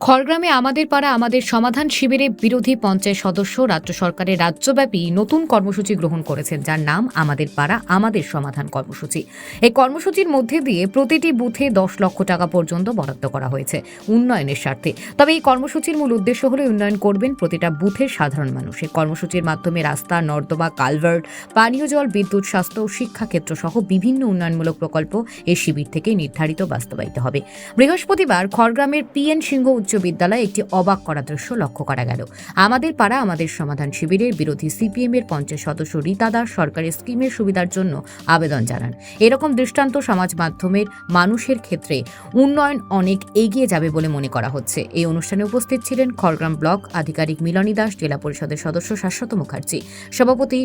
খড়গ্রামে আমাদের পাড়া আমাদের সমাধান শিবিরে বিরোধী পঞ্চায়েত সদস্য রাজ্য সরকারের রাজ্যব্যাপী নতুন কর্মসূচি গ্রহণ করেছেন, যার নাম আমাদের পাড়া আমাদের সমাধান কর্মসূচি। এই কর্মসূচির মধ্যে দিয়ে প্রতিটি বুথে 10 লক্ষ টাকা পর্যন্ত বরাদ্দ করা হয়েছে উন্নয়নের স্বার্থে। তবে এই কর্মসূচির মূল উদ্দেশ্য হল উন্নয়ন করবেন প্রতিটা বুথের সাধারণ মানুষ। এই কর্মসূচির মাধ্যমে রাস্তা, নর্দমা, কালভার্ট, পানীয় জল, বিদ্যুৎ, স্বাস্থ্য ও শিক্ষাক্ষেত্র সহ বিভিন্ন উন্নয়নমূলক প্রকল্প এই শিবির থেকে নির্ধারিত বাস্তবায়িত হবে। বৃহস্পতিবার খড়গ্রামের পিএন সিংহ উচ্চ বিদ্যালয়ে একটি অবাক করা দৃশ্য লক্ষ্য করা গেল। আমাদের পাড়া আমাদের সমাধান শিবিরের বিরোধী সিপিএম এর পঞ্চায়েত সদস্য রীতা দাস সরকারি স্কিমের সুবিধার জন্য আবেদন জানান। এরকম দৃষ্টান্ত সমাজ মাধ্যমের মানুষের ক্ষেত্রে উন্নয়ন অনেক এগিয়ে যাবে বলে মনে করা হচ্ছে। এই অনুষ্ঠানে উপস্থিত ছিলেন খড়গ্রাম ব্লক আধিকারিক মিলনী দাস, জেলা পরিষদের সদস্য শাশ্বত মুখার্জি, সভাপতি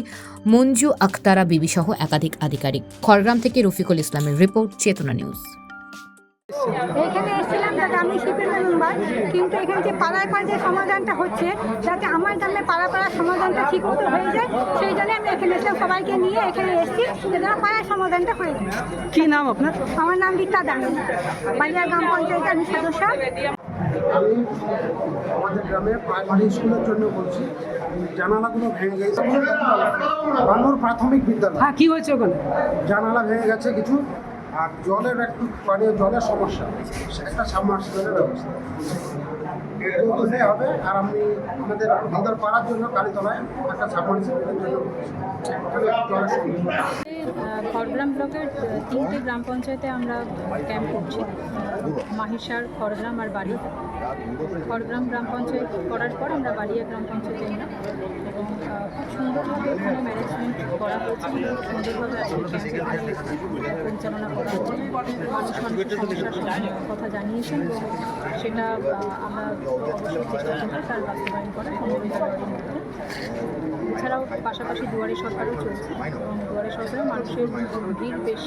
মঞ্জু আখতারা বিবি সহ একাধিক আধিকারিক। খড়গ্রাম থেকে রফিকুল ইসলামের রিপোর্ট, চেতনা নিউজ। এখানে এসেছিলাম যাতে আমি শিবির মেম্বার, কিন্তু এখানে যে পাড়ায় পাড়ায় যে সমাধানটা হচ্ছে, যাতে আমার গ্রামে পাড়া পাড়ার সমাধানটা ঠিক মতো হয়ে যায়, সেই জন্য আমি এখানে এসে সবাইকে নিয়ে এখানে এসেছি যাতে আমার পাড়ার সমাধানটা হয়ে যায়। কি নাম আপনার? আমার নাম রীতা দাস, বালিয়া গ্রাম পঞ্চায়েতের আমি সদস্য। আমি আমাদের গ্রামে প্রাইমারি স্কুলের জন্য বলছি, জানালাগুলো ভেঙে গেছে। বানর প্রাথমিক বিদ্যালয়, হ্যাঁ, কি হয়েছে ওখানে? জানালা ভেঙে গেছে কিছু, আর জলের একটু পানীয় জলের সমস্যা, একটা সাবমার্সিবলের ব্যবস্থা এগুলো হলে হবে। আর আমি আমাদের পাড়ার জন্য কালীতলায় একটা সাবমার্সিবলের জন্য জলের সমস্যা। খড়গ্রাম ব্লকের 3টে গ্রাম পঞ্চায়েতে আমরা ক্যাম্প করছি, মাহিসার, খড়গ্রাম আর বাড়ি। খড়গ্রাম গ্রাম পঞ্চায়েত করার পর আমরা বাড়িয়া গ্রাম পঞ্চায়েতে এলাম এবং খুব সুন্দরভাবে এখানে ম্যানেজমেন্ট করা হয়েছে, সুন্দরভাবে আজকে পরিচালনা করা হচ্ছে। মানুষ মানুষের সমস্যার কথা জানিয়েছেন এবং সেটা আমরা অবশ্যই চেষ্টা করছি তার বাস্তবায়ন করার এছাড়াও পাশাপাশি দুয়ারে সরকারও চলছে এবং দুয়ারে সরকারের মানুষের ভিড় বেশ